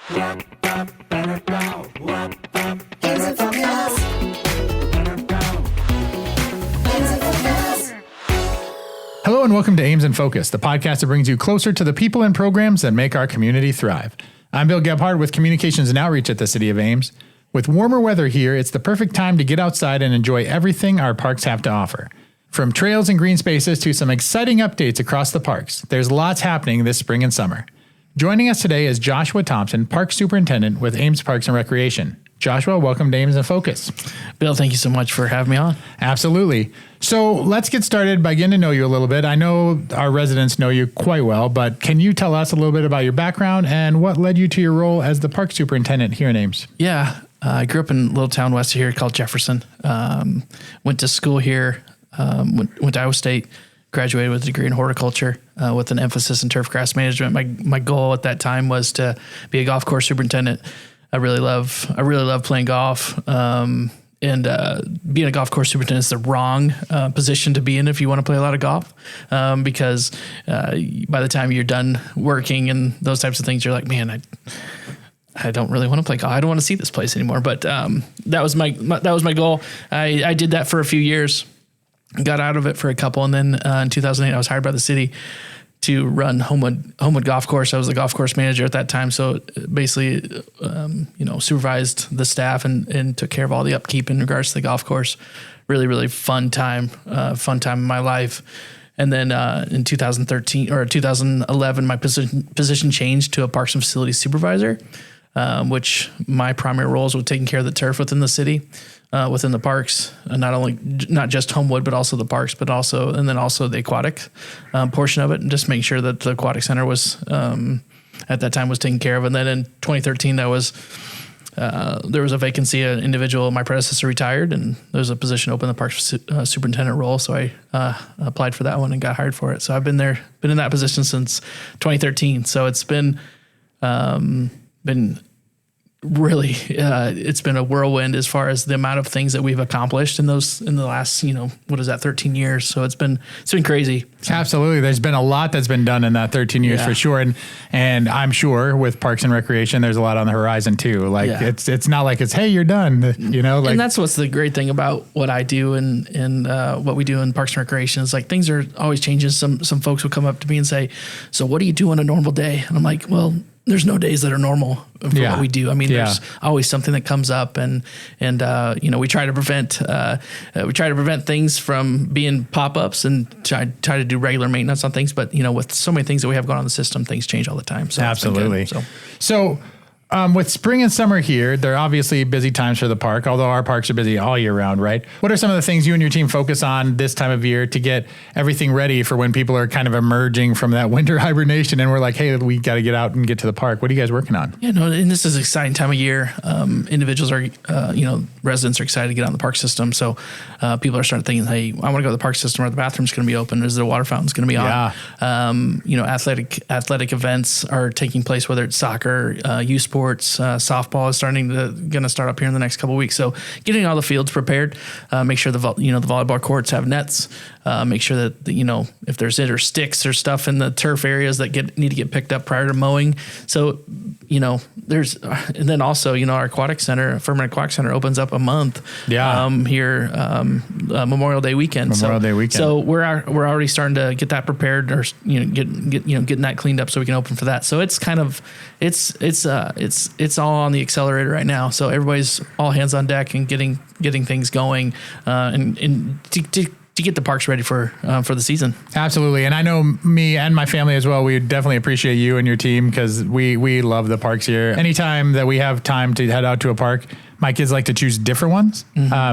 Hello and welcome to Ames in Focus, the podcast that brings you closer to the people and programs that make our community thrive. I'm Bill Gebhart with Communications and Outreach at the City of Ames. With warmer weather here, it's the perfect time to get outside and enjoy everything our parks have to offer. From trails and green spaces to some exciting updates across the parks, there's lots happening this spring and summer. Joining us today is Joshua Thompson, Parks Superintendent with Ames Parks and Recreation. Joshua, welcome to Ames in Focus. Bill, thank you so much for having me on. Absolutely. So let's get started by getting to know you a little bit. I know our residents know you quite well, but can you tell us a little bit about your background and what led you to your role as the Park Superintendent here in Ames? Yeah, I grew up in a little town west of here called Jefferson. Went to school here, went to Iowa State, graduated with a degree in horticulture with an emphasis in turf grass management. My goal at that time was to be a golf course superintendent. I really love playing golf. And being a golf course superintendent is the wrong position to be in if you want to play a lot of golf, because by the time you're done working and those types of things, you're like, man, I don't really want to play golf. I don't want to see this place anymore. But that was my goal. I did that for a few years, got out of it for a couple, and then in 2008, I was hired by the city to run Homewood Golf Course. I was the golf course manager at that time. So basically, supervised the staff and took care of all the upkeep in regards to the golf course. Really, really fun time in my life. And then in 2011, my position changed to a parks and facilities supervisor, which my primary roles were taking care of the turf within the city, within the parks, not just Homewood, but also the parks, but also the aquatic portion of it, and just making sure that the aquatic center was at that time was taken care of. And then in 2013, there was a vacancy. An individual, my predecessor, retired, and there was a position open, the parks superintendent role. So I applied for that one and got hired for it. So I've been in that position since 2013. So it's been really, it's been a whirlwind as far as the amount of things that we've accomplished in the last, 13 years. So it's been crazy. Absolutely. There's been a lot that's been done in that 13 years for sure. And I'm sure with Parks and Recreation, there's a lot on the horizon too. It's not like it's, hey, you're done, And that's what's the great thing about what I do and what we do in Parks and Recreation is like, things are always changing. Some folks will come up to me and say, so what do you do on a normal day? And I'm like, well, there's no days that are normal for what we do. I mean, there's always something that comes up, and we try to prevent things from being pop-ups and try to do regular maintenance on things. But with so many things that we have going on in the system, things change all the time. So absolutely. So with spring and summer here, they're obviously busy times for the park, although our parks are busy all year round, right? What are some of the things you and your team focus on this time of year to get everything ready for when people are kind of emerging from that winter hibernation and we're like, hey, we got to get out and get to the park? What are you guys working on? Yeah, no, and this is an exciting time of year. Individuals are, residents are excited to get on the park system. So people are starting thinking, hey, I want to go to the park system. Are the bathrooms going to be open? Is the water fountains going to be on? Athletic events are taking place, whether it's soccer, youth sports, softball is going to start up here in the next couple of weeks. So getting all the fields prepared, make sure the volleyball courts have nets, make sure that if there's or sticks or stuff in the turf areas that need to get picked up prior to mowing. So and then also our aquatic center, Firmament Aquatic Center, opens up a month here Memorial Day weekend. So we're already starting to get that prepared, or getting that cleaned up so we can open for that. So it's kind of it's all on the accelerator right now. So everybody's all hands on deck and getting things going, and to get the parks ready for the season. Absolutely. And I know me and my family as well, we definitely appreciate you and your team, because we love the parks here. Anytime that we have time to head out to a park, my kids like to choose different ones,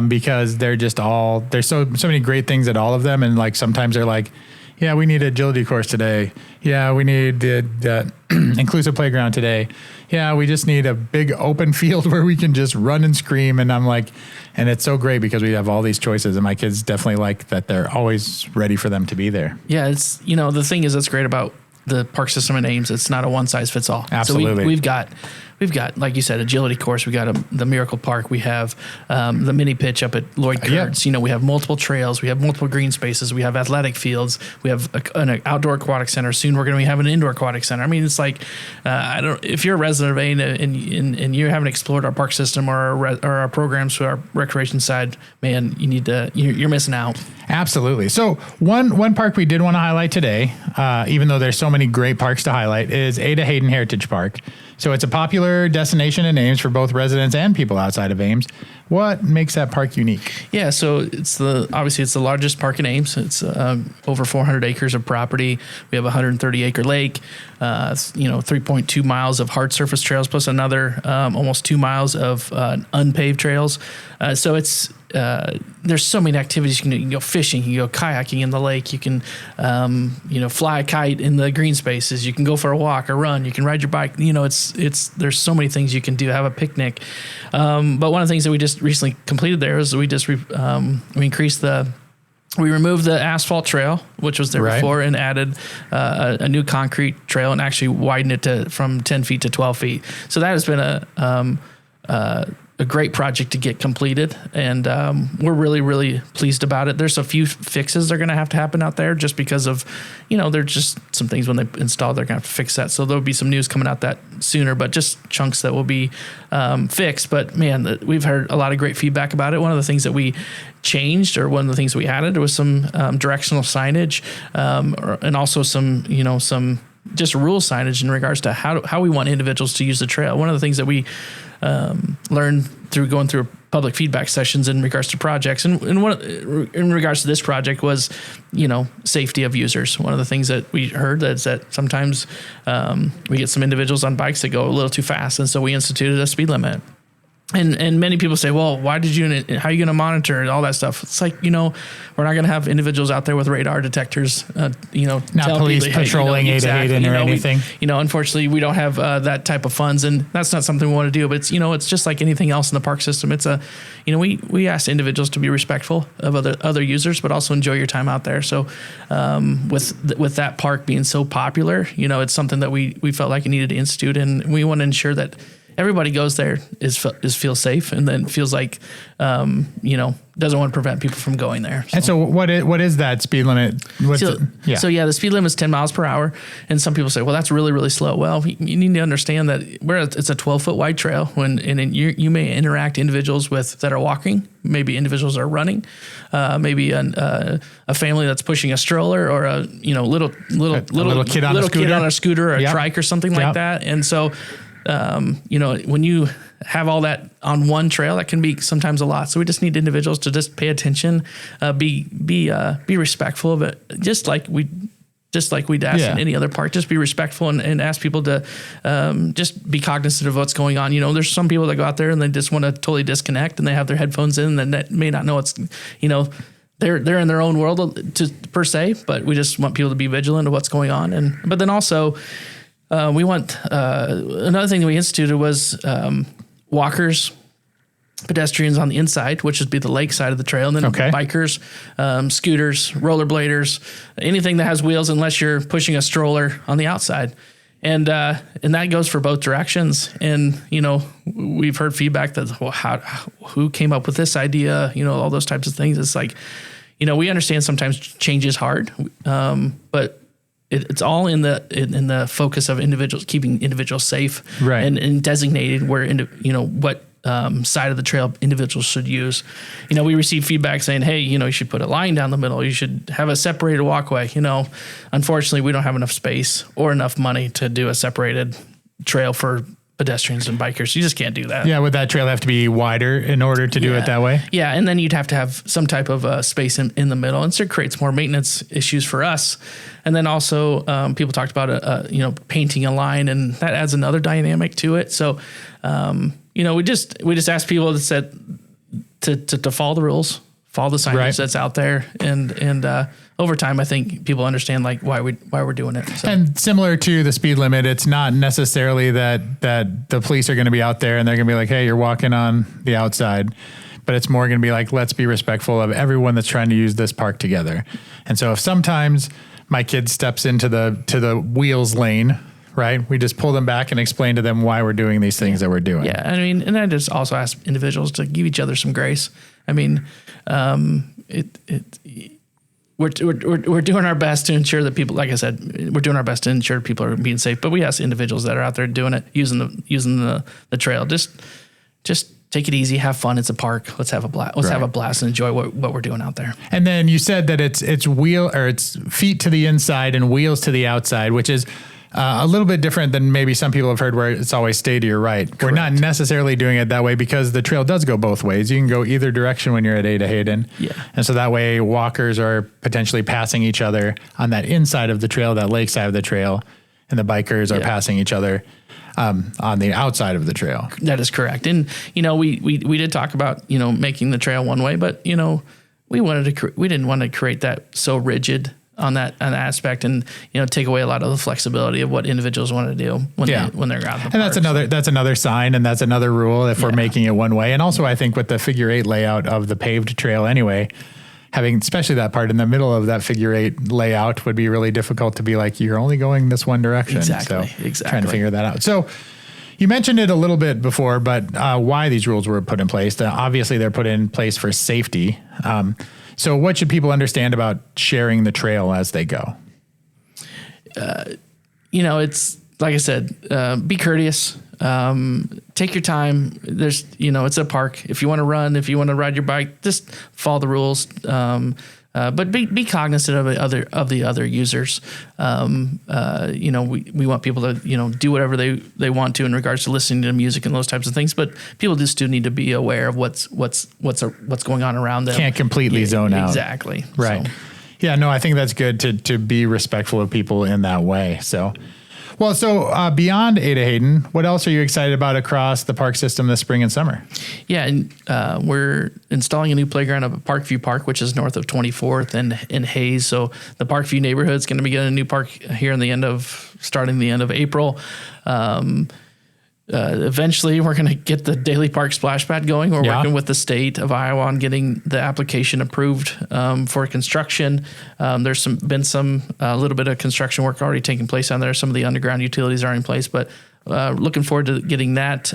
because they're just there's so many great things at all of them. And like, sometimes they're like, yeah, we need an agility course today. Yeah, we need the inclusive playground today. Yeah, we just need a big open field where we can just run and scream. And I'm like, and it's so great because we have all these choices, and my kids definitely like that they're always ready for them to be there. Yeah, it's, the thing is that's great about the park system in Ames. It's not a one size fits all. Absolutely. So we've got, like you said, agility course. We got the Miracle Park. We have the mini pitch up at Lloyd Kurtz. We have multiple trails. We have multiple green spaces. We have athletic fields. We have an outdoor aquatic center. Soon we're going to have an indoor aquatic center. I mean, it's like, if you're a resident of Ames and you haven't explored our park system or our programs for our recreation side, man, you're missing out. Absolutely. So one park we did want to highlight today, even though there's so many great parks to highlight, is Hayden Heritage Park. So it's a popular destination in Ames for both residents and people outside of Ames. What makes that park unique? Yeah, so obviously it's the largest park in Ames. It's over 400 acres of property. We have a 130-acre lake, 3.2 miles of hard surface trails, plus another almost 2 miles of unpaved trails. So it's there's so many activities. You can go fishing, you can go kayaking in the lake, you can fly a kite in the green spaces, you can go for a walk or run, you can ride your bike. There's so many things you can do, have a picnic. But one of the things that we just recently completed there is we removed the asphalt trail, which was there before, and added a new concrete trail and actually widened it from 10 feet to 12 feet. So that has been a great project to get completed, and we're really, really pleased about it. There's a few fixes that are going to have to happen out there just because of, there's just some things when they install, they're going to have to fix that. So there'll be some news coming out that sooner, but just chunks that will be fixed. But man, we've heard a lot of great feedback about it. One of the things that we changed, or one of the things we added, was some directional signage, and also some just rule signage in regards to how we want individuals to use the trail. One of the things that we learned through going through public feedback sessions in regards to projects, and in regards to this project was, safety of users. One of the things that we heard is that sometimes we get some individuals on bikes that go a little too fast, and so we instituted a speed limit. And many people say, well, how are you going to monitor and all that stuff? It's like, we're not going to have individuals out there with radar detectors, not police people, patrolling exactly, or anything. Unfortunately, we don't have that type of funds, and that's not something we want to do. But it's just like anything else in the park system. It's we ask individuals to be respectful of other users, but also enjoy your time out there. So with that park being so popular, it's something that we felt like it needed to institute, and we want to ensure that everybody goes there feels safe, and then feels like, doesn't want to prevent people from going there. So. And so what is that speed limit? So the speed limit is 10 miles per hour. And some people say, well, that's really, really slow. Well, you need to understand that it's a 12-foot wide trail, and you may interact individuals that are walking, maybe individuals are running, maybe a family that's pushing a stroller, or a little kid on a scooter or a trike or something like that. And so when you have all that on one trail, that can be sometimes a lot. So we just need individuals to just pay attention, be respectful of it, just like we'd ask in any other park. Just be respectful and ask people to just be cognizant of what's going on. There's some people that go out there and they just want to totally disconnect, and they have their headphones in, and that may not know what's they're in their own world per se. But we just want people to be vigilant of what's going on, but then also. We want another thing that we instituted was walkers, pedestrians on the inside, which would be the lake side of the trail, and then bikers, scooters, rollerbladers, anything that has wheels, unless you're pushing a stroller on the outside. And that goes for both directions. And, we've heard feedback that, well, who came up with this idea? All those types of things. It's like, we understand sometimes change is hard, but it's all in the focus of individuals, keeping individuals safe, and designating where what side of the trail individuals should use. We receive feedback saying, hey, you should put a line down the middle. You should have a separated walkway. Unfortunately, we don't have enough space or enough money to do a separated trail for pedestrians and bikers. You just can't do that. Yeah, would that trail have to be wider in order to do it that way? Yeah, and then you'd have to have some type of space in the middle, and so it creates more maintenance issues for us. And then also, people talked about painting a line, and that adds another dynamic to it. So, we just ask people to follow the rules, follow the signage that's out there, and over time, I think people understand why we're doing it. So. And similar to the speed limit, it's not necessarily that the police are going to be out there and they're going to be like, hey, you're walking on the outside. But it's more going to be like, let's be respectful of everyone that's trying to use this park together. And so if sometimes my kid steps into the wheels lane, right? We just pull them back and explain to them why we're doing these things that we're doing. Yeah, I mean, and I just also ask individuals to give each other some grace. I mean, we're doing our best to ensure that people, like I said, we're doing our best to ensure people are being safe. But we ask individuals that are out there doing it, using the trail, just take it easy, have fun. It's a park. Let's have a blast. Let's have a blast and enjoy what we're doing out there. And then you said that it's feet to the inside and wheels to the outside, which is a little bit different than maybe some people have heard where it's always stay to your right. Correct. We're not necessarily doing it that way because the trail does go both ways. You can go either direction when you're at Ada Hayden. Yeah. And so that way walkers are potentially passing each other on that inside of the trail, that lake side of the trail, and the bikers are passing each other on the outside of the trail. That is correct. And, we did talk about, making the trail one way, but, we didn't want to create that so rigid on that aspect and, take away a lot of the flexibility of what individuals want to do when they're out in the park. And that's another sign and that's another rule if we're making it one way. And also I think with the figure 8 layout of the paved trail anyway, having especially that part in the middle of that figure 8 layout would be really difficult to be like, you're only going this one direction. Exactly. Trying to figure that out. So you mentioned it a little bit before, but why these rules were put in place. Obviously they're put in place for safety. So what should people understand about sharing the trail as they go? It's like I said, be courteous. Take your time. There's, it's a park. If you want to run, if you want to ride your bike, just follow the rules. But be cognizant of the other users. We want people to, do whatever they want to in regards to listening to music and those types of things. But people just do need to be aware of what's going on around them. Can't completely zone out. Exactly. Right. So. Yeah, no, I think that's good to be respectful of people in that way. So beyond Ada Hayden, what else are you excited about across the park system this spring and summer? Yeah, and we're installing a new playground up at Parkview Park, which is north of 24th and in Hayes. So the Parkview neighborhood is going to be getting a new park here starting the end of April. Eventually, we're going to get the Daily Park splash pad going. We're working with the state of Iowa on getting the application approved for construction. There's been a little bit of construction work already taking place on there. Some of the underground utilities are in place, but looking forward to getting that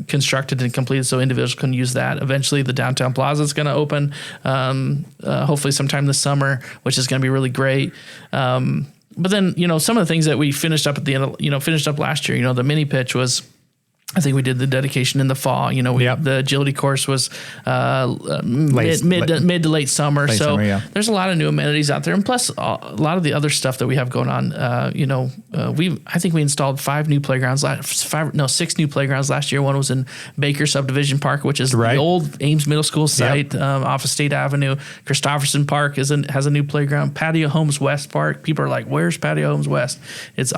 constructed and completed so individuals can use that. Eventually, the downtown plaza is going to open, hopefully sometime this summer, which is going to be really great. But then, some of the things that we finished up at the end, finished up last year, the mini pitch was, I think we did the dedication in the fall. The agility course was mid to late summer. There's a lot of new amenities out there, and plus a lot of the other stuff that we have going on. I think we installed 6 new playgrounds last year. One was in Baker Subdivision Park, which is the old Ames Middle School site off of State Avenue. Christopherson Park has a new playground. Patio Homes West Park. People are like, "Where's Patio Homes West?" It's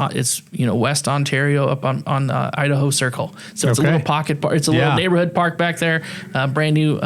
West Ontario up on Idaho Circle. So it's a little pocket park. It's a little neighborhood park back there. Brand new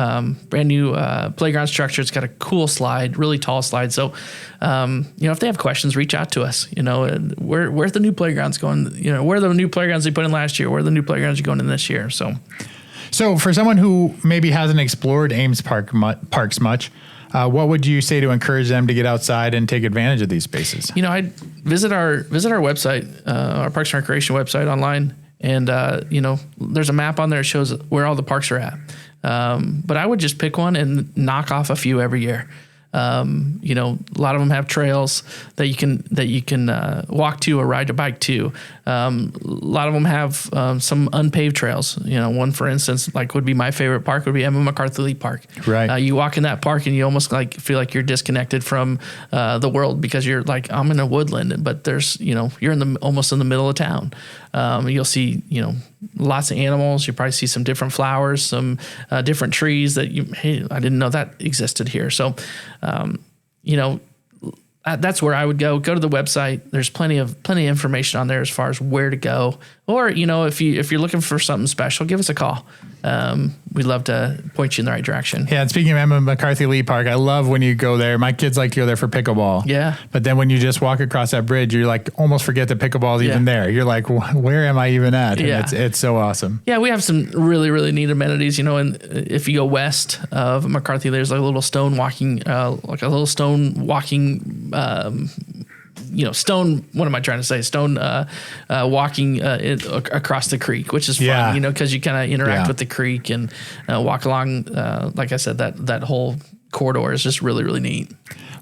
playground structure. It's got a cool slide, really tall slide. So, if they have questions, reach out to us. Where's the new playgrounds going? Where are the new playgrounds they put in last year? Where are the new playgrounds you're going in this year? So for someone who maybe hasn't explored Ames Parks much, what would you say to encourage them to get outside and take advantage of these spaces? I'd visit our website, our Parks and Recreation website online. And, there's a map on there that shows where all the parks are at. But I would just pick one and knock off a few every year. A lot of them have trails that you can walk to or ride a bike to. A lot of them have some unpaved trails. One for instance, would be my favorite park would be Emma McCarthy Lee Park. Right. You walk in that park and you almost feel like you're disconnected from the world because you're like, I'm in a woodland, but there's you're almost in the middle of town. You'll see lots of animals. You probably see some different flowers, some different trees that I didn't know that existed here. So, that's where I would go. Go to the website. There's plenty of information on there as far as where to go. Or, if you're looking for something special, give us a call. We'd love to point you in the right direction. Yeah, and speaking of Emma McCarthy Lee Park, I love when you go there. My kids like to go there for pickleball. Yeah. But then when you just walk across that bridge, you're like almost forget that pickleball's even there. You're like, where am I even at? And it's so awesome. Yeah, we have some really, really neat amenities, and if you go west of McCarthy, there's a little stone walking stone. What am I trying to say? Stone walking across the creek, which is fun, because you kind of interact with the creek and walk along. Like I said, that whole corridor is just really, really neat.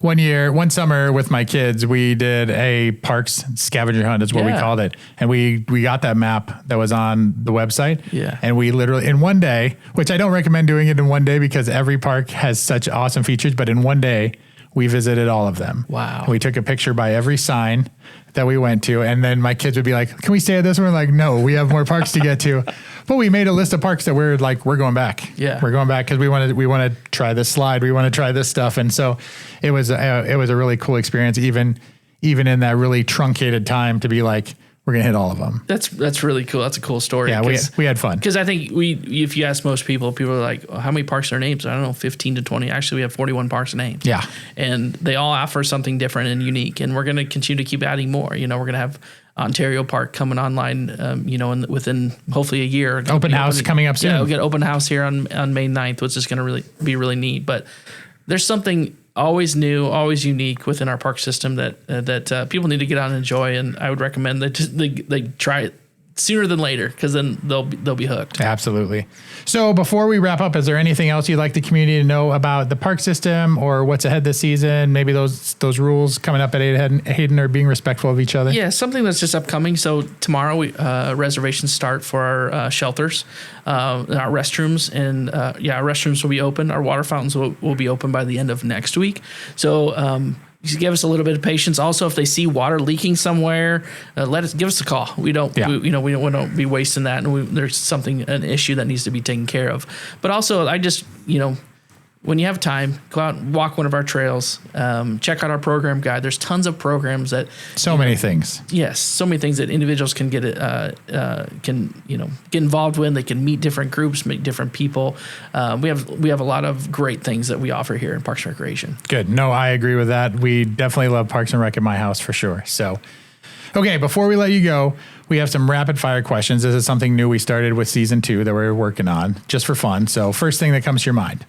One summer with my kids, we did a parks scavenger hunt is what we called it. And we got that map that was on the website. Yeah. And we literally, in one day, which I don't recommend doing it in one day because every park has such awesome features, but in one day, we visited all of them. Wow. And we took a picture by every sign that we went to. And then my kids would be like, can we stay at this one? We're like, no, we have more parks to get to. But we made a list of parks that we're like, we're going back. Yeah. We're going back because we want to try this slide. We want to try this stuff. And so it was a really cool experience, even in that really truncated time to be like, we're going to hit all of them. That's really cool. That's a cool story. Yeah, we had fun. Because I think if you ask most people are like, oh, how many parks are names? I don't know, 15 to 20. Actually, we have 41 parks and names. Yeah. And they all offer something different and unique. And we're going to continue to keep adding more. We're going to have Ontario Park coming online, within hopefully a year. Open house coming up soon. Yeah, we'll get open house here on May 9th, which is going to be really neat. But there's something always new, always unique within our park system that people need to get out and enjoy. And I would recommend that they try it sooner than later, because then they'll be hooked. Absolutely. So before we wrap up, is there anything else you'd like the community to know about the park system or what's ahead this season? Maybe those rules coming up at Hayden are being respectful of each other. Yeah, something that's just upcoming. So tomorrow, reservations start for our shelters, our restrooms, and our restrooms will be open. Our water fountains will be open by the end of next week. So just give us a little bit of patience. Also, if they see water leaking somewhere, give us a call. We don't be wasting that, and there's an issue that needs to be taken care of. But also, I just when you have time, go out and walk one of our trails. Check out our program guide. There's tons of programs that many things. Yes, so many things that individuals can get involved with. They can meet different groups, meet different people. We have a lot of great things that we offer here in Parks and Recreation. Good. No, I agree with that. We definitely love Parks and Rec at my house for sure. So, okay, before we let you go, we have some rapid fire questions. This is something new we started with season 2 that we're working on just for fun. So, first thing that comes to your mind.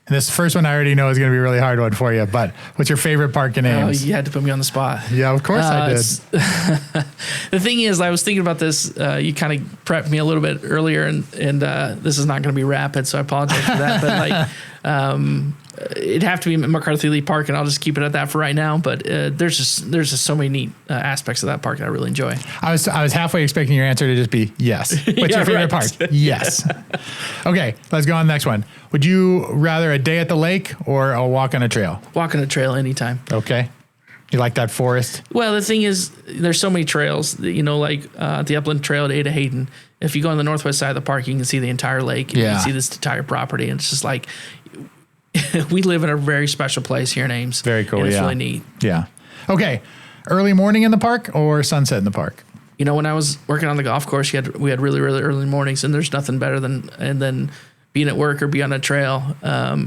And this first one I already know is going to be a really hard one for you, but what's your favorite park in Ames? Oh, you had to put me on the spot. Yeah, of course I did. The thing is, I was thinking about this. You kind of prepped me a little bit earlier, and this is not going to be rapid, so I apologize for that. But it'd have to be McCarthy Lee Park, and I'll just keep it at that for right now. But there's just so many neat aspects of that park that I really enjoy. I was halfway expecting your answer to just be yes. What's your favorite park? Yes. Okay, let's go on the next one. Would you rather a day at the lake or a walk on a trail? Walk on a trail anytime. Okay. You like that forest? Well, the thing is, there's so many trails, the Upland Trail at Ada Hayden. If you go on the northwest side of the park, you can see the entire lake. And you can see this entire property. And it's just like, we live in a very special place here in Ames. Very cool. It's really neat. Yeah. Okay. Early morning in the park or sunset in the park? When I was working on the golf course, we had really, really early mornings, and there's nothing better than being at work or be on a trail,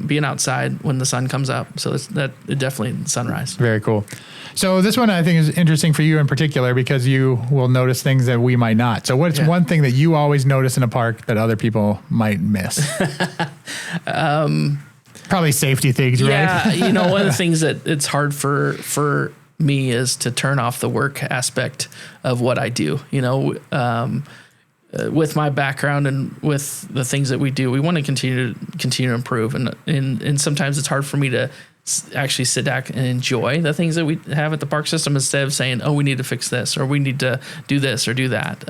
being outside when the sun comes up. So it definitely sunrise. Very cool. So this one I think is interesting for you in particular because you will notice things that we might not. So what's one thing that you always notice in a park that other people might miss? Probably safety things, right? Yeah, one of the things that it's hard for me is to turn off the work aspect of what I do. With my background and with the things that we do, we want to continue to improve, and sometimes it's hard for me to actually sit back and enjoy the things that we have at the park system instead of saying, oh, we need to fix this or we need to do this or do that.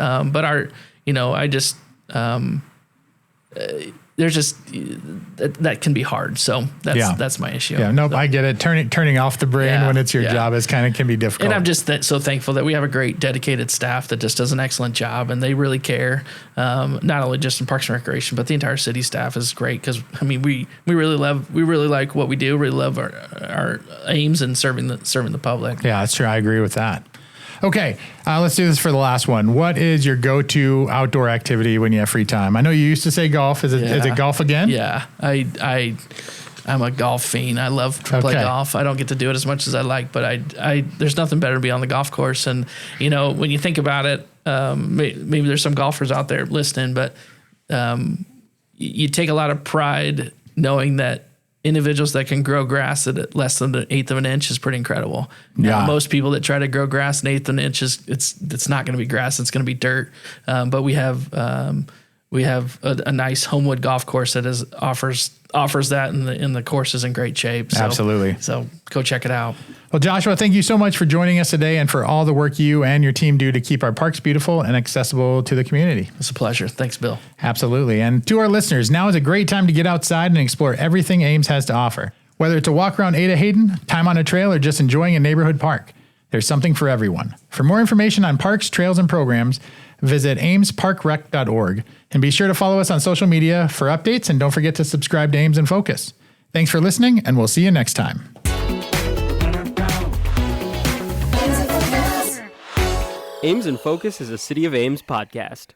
There's just that can be hard. So that's my issue. Yeah, nope, I get it. Turning off the brain when it's your job can be difficult. And I'm just so thankful that we have a great dedicated staff that just does an excellent job, and they really care. Not only just in Parks and Recreation, but the entire city staff is great because we really like what we do. Really love our aims and serving the public. Yeah, that's true. I agree with that. Okay, let's do this for the last one. What is your go-to outdoor activity when you have free time? I know you used to say golf. Is it golf again? Yeah, I'm a golf fiend. I love to play golf. I don't get to do it as much as I like, but I there's nothing better to be on the golf course. And when you think about it, maybe there's some golfers out there listening, but you take a lot of pride knowing that individuals that can grow grass at less than an eighth of an inch is pretty incredible. Yeah. Most people that try to grow grass an eighth of an inch it's not going to be grass. It's going to be dirt. But we have a nice Homewood golf course that offers that, and the course is in great shape. So, Absolutely. So go check it out. Well, Joshua, thank you so much for joining us today and for all the work you and your team do to keep our parks beautiful and accessible to the community. It's a pleasure. Thanks, Bill. Absolutely. And to our listeners, now is a great time to get outside and explore everything Ames has to offer. Whether it's a walk around Ada Hayden, time on a trail, or just enjoying a neighborhood park, there's something for everyone. For more information on parks, trails, and programs, visit amesparkrec.org. And be sure to follow us on social media for updates, and don't forget to subscribe to Ames in Focus. Thanks for listening, and we'll see you next time. Ames in Focus is a City of Ames podcast.